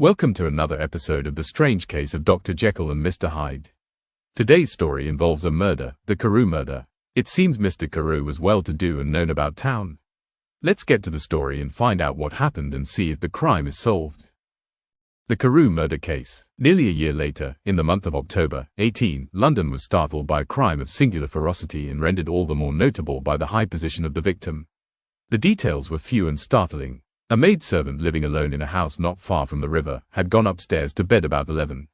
Welcome to another episode of The Strange Case of Dr. Jekyll and Mr. Hyde. Today's story involves a murder, the Carew murder. It seems Mr. Carew was well-to-do and known about town. Let's get to the story and find out what happened and see if the crime is solved. The Carew murder case. Nearly a year later, in the month of October, London was startled by a crime of singular ferocity and rendered all the more notable by the high position of the victim. The details were few and startling. A maidservant living alone in a house not far from the river had gone upstairs to bed about 11.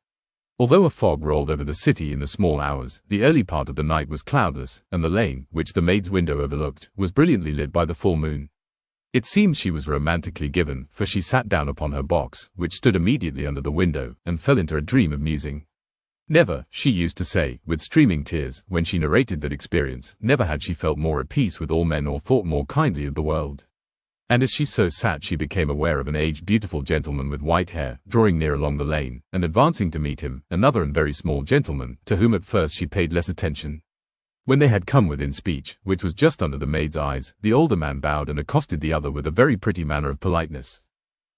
Although a fog rolled over the city in the small hours, the early part of the night was cloudless, and the lane, which the maid's window overlooked, was brilliantly lit by the full moon. It seems she was romantically given, for she sat down upon her box, which stood immediately under the window, and fell into a dream of musing. Never, she used to say, with streaming tears, when she narrated that experience, never had she felt more at peace with all men or thought more kindly of the world. And as she so sat she became aware of an aged beautiful gentleman with white hair, drawing near along the lane, and advancing to meet him, another and very small gentleman, to whom at first she paid less attention. When they had come within speech, which was just under the maid's eyes, the older man bowed and accosted the other with a very pretty manner of politeness.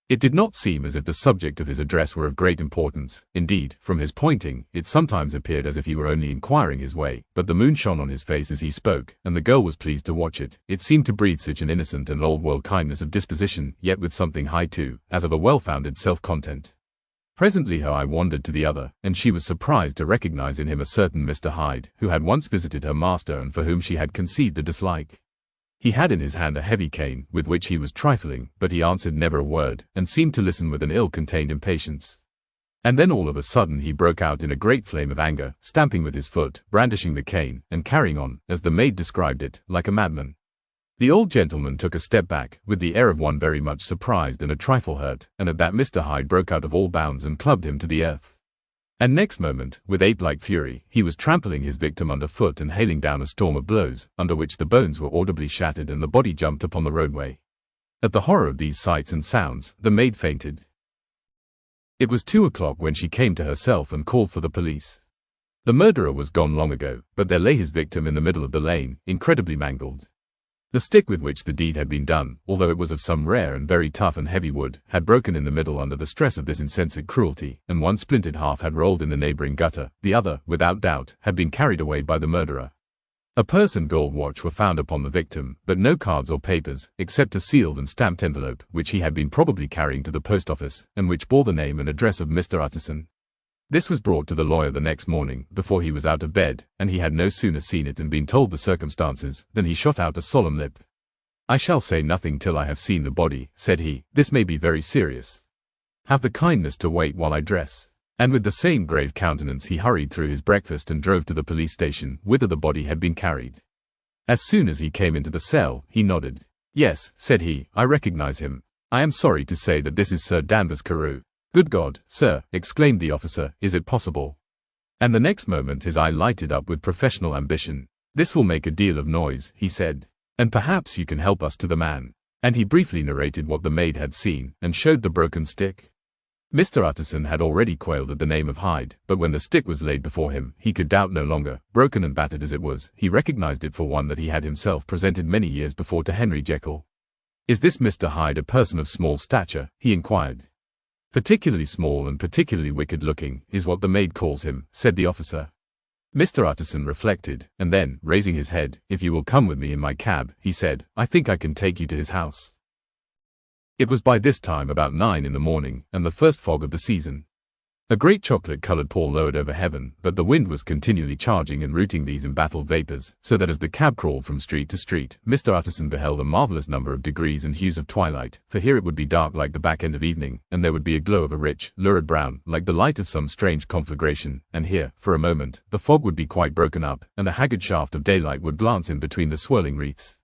It did not seem as if the subject of his address were of great importance. Indeed, from his pointing, it sometimes appeared as if he were only inquiring his way, but the moon shone on his face as he spoke, and the girl was pleased to watch it. It seemed to breathe such an innocent and old-world kindness of disposition, yet with something high too, as of a well-founded self-content. Presently her eye wandered to the other, and she was surprised to recognize in him a certain Mr. Hyde, who had once visited her master and for whom she had conceived a dislike. He had in his hand a heavy cane, with which he was trifling, but he answered never a word, and seemed to listen with an ill-contained impatience. And then all of a sudden he broke out in a great flame of anger, stamping with his foot, brandishing the cane, and carrying on, as the maid described it, like a madman. The old gentleman took a step back, with the air of one very much surprised and a trifle hurt, and at that Mr. Hyde broke out of all bounds and clubbed him to the earth. And next moment, with ape-like fury, he was trampling his victim underfoot and hailing down a storm of blows, under which the bones were audibly shattered and the body jumped upon the roadway. At the horror of these sights and sounds, the maid fainted. It was 2 o'clock when she came to herself and called for the police. The murderer was gone long ago, but there lay his victim in the middle of the lane, incredibly mangled. The stick with which the deed had been done, although it was of some rare and very tough and heavy wood, had broken in the middle under the stress of this insensate cruelty, and one splintered half had rolled in the neighboring gutter, the other, without doubt, had been carried away by the murderer. A purse and gold watch were found upon the victim, but no cards or papers, except a sealed and stamped envelope, which he had been probably carrying to the post office, and which bore the name and address of Mr. Utterson. This was brought to the lawyer the next morning, before he was out of bed, and he had no sooner seen it and been told the circumstances, than he shot out a solemn lip. "I shall say nothing till I have seen the body," said he. "This may be very serious. Have the kindness to wait while I dress." And with the same grave countenance he hurried through his breakfast and drove to the police station, whither the body had been carried. As soon as he came into the cell, he nodded. "Yes," said he, "I recognize him. I am sorry to say that this is Sir Danvers Carew." "Good God, sir," exclaimed the officer, "is it possible?" And the next moment his eye lighted up with professional ambition. "This will make a deal of noise," he said, "and perhaps you can help us to the man." And he briefly narrated what the maid had seen, and showed the broken stick. Mr. Utterson had already quailed at the name of Hyde, but when the stick was laid before him, he could doubt no longer. Broken and battered as it was, he recognized it for one that he had himself presented many years before to Henry Jekyll. "Is this Mr. Hyde a person of small stature?" he inquired. "Particularly small and particularly wicked-looking, is what the maid calls him," said the officer. Mr. Utterson reflected, and then, raising his head, "If you will come with me in my cab," he said, "I think I can take you to his house." It was by this time about 9 in the morning, and the first fog of the season. A great chocolate-coloured pall lowered over heaven, but the wind was continually charging and rooting these embattled vapours, so that as the cab crawled from street to street, Mr. Utterson beheld a marvellous number of degrees and hues of twilight, for here it would be dark like the back end of evening, and there would be a glow of a rich, lurid brown, like the light of some strange conflagration, and here, for a moment, the fog would be quite broken up, and a haggard shaft of daylight would glance in between the swirling wreaths.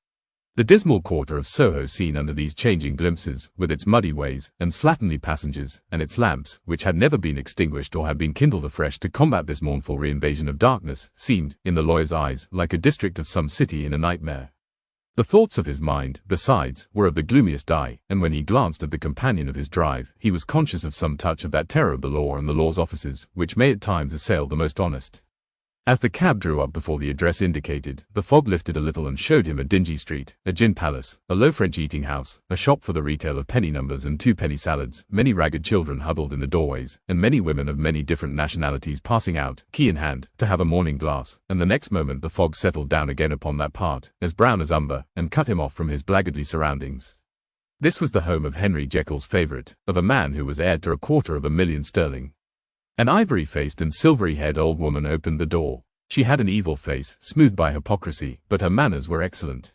The dismal quarter of Soho seen under these changing glimpses, with its muddy ways, and slatternly passengers, and its lamps, which had never been extinguished or had been kindled afresh to combat this mournful reinvasion of darkness, seemed, in the lawyer's eyes, like a district of some city in a nightmare. The thoughts of his mind, besides, were of the gloomiest dye, and when he glanced at the companion of his drive, he was conscious of some touch of that terror of the law and the law's officers, which may at times assail the most honest. As the cab drew up before the address indicated, the fog lifted a little and showed him a dingy street, a gin palace, a low French eating house, a shop for the retail of penny numbers and two-penny salads, many ragged children huddled in the doorways, and many women of many different nationalities passing out, key in hand, to have a morning glass, and the next moment the fog settled down again upon that part, as brown as umber, and cut him off from his blackguardly surroundings. This was the home of Henry Jekyll's favourite, of a man who was heir to £250,000. An ivory-faced and silvery-haired old woman opened the door. She had an evil face, smoothed by hypocrisy, but her manners were excellent.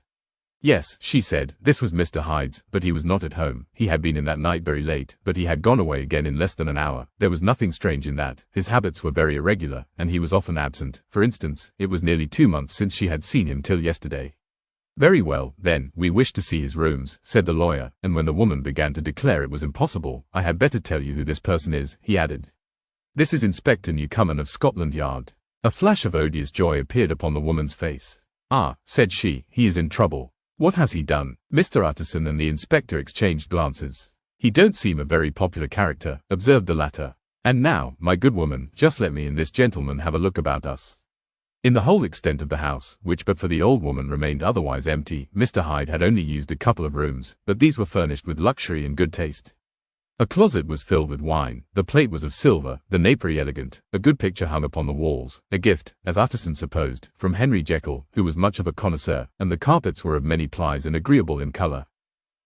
Yes, she said, this was Mr. Hyde's, but he was not at home. He had been in that night very late, but he had gone away again in less than an hour. There was nothing strange in that. His habits were very irregular, and he was often absent. For instance, it was nearly 2 months since she had seen him till yesterday. Very well, then, we wish to see his rooms, said the lawyer, and when the woman began to declare it was impossible, I had better tell you who this person is, he added. This is Inspector Newcomen of Scotland Yard. A flash of odious joy appeared upon the woman's face. Ah, said she, he is in trouble. What has he done? Mr. Utterson and the inspector exchanged glances. He don't seem a very popular character, observed the latter. And now, my good woman, just let me and this gentleman have a look about us. In the whole extent of the house, which but for the old woman remained otherwise empty, Mr. Hyde had only used a couple of rooms, but these were furnished with luxury and good taste. A closet was filled with wine, the plate was of silver, the napery elegant, a good picture hung upon the walls, a gift, as Utterson supposed, from Henry Jekyll, who was much of a connoisseur, and the carpets were of many plies and agreeable in colour.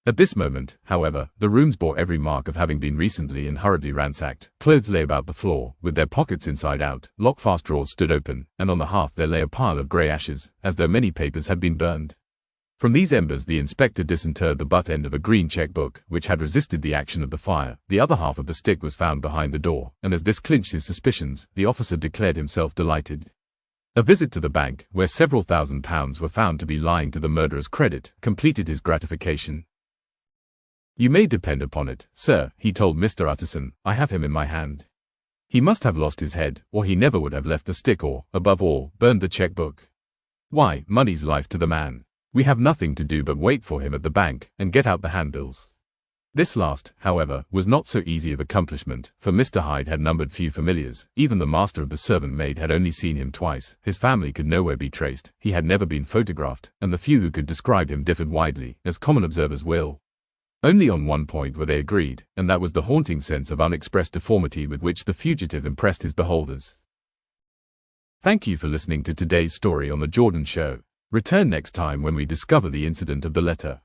At this moment, however, the rooms bore every mark of having been recently and hurriedly ransacked. Clothes lay about the floor, with their pockets inside out, lock-fast drawers stood open, and on the hearth there lay a pile of grey ashes, as though many papers had been burned. From these embers the inspector disinterred the butt end of a green cheque-book, which had resisted the action of the fire. The other half of the stick was found behind the door, and as this clinched his suspicions, the officer declared himself delighted. A visit to the bank, where several £1,000s were found to be lying to the murderer's credit, completed his gratification. You may depend upon it, sir, he told Mr. Utterson, I have him in my hand. He must have lost his head, or he never would have left the stick or, above all, burned the cheque-book. Why, money's life to the man. We have nothing to do but wait for him at the bank, and get out the handbills. This last, however, was not so easy of accomplishment, for Mr. Hyde had numbered few familiars. Even the master of the servant maid had only seen him twice. His family could nowhere be traced. He had never been photographed, and the few who could describe him differed widely, as common observers will. Only on one point were they agreed, and that was the haunting sense of unexpressed deformity with which the fugitive impressed his beholders. Thank you for listening to today's story on The Jordan Show. Return next time when we discover the incident of the letter.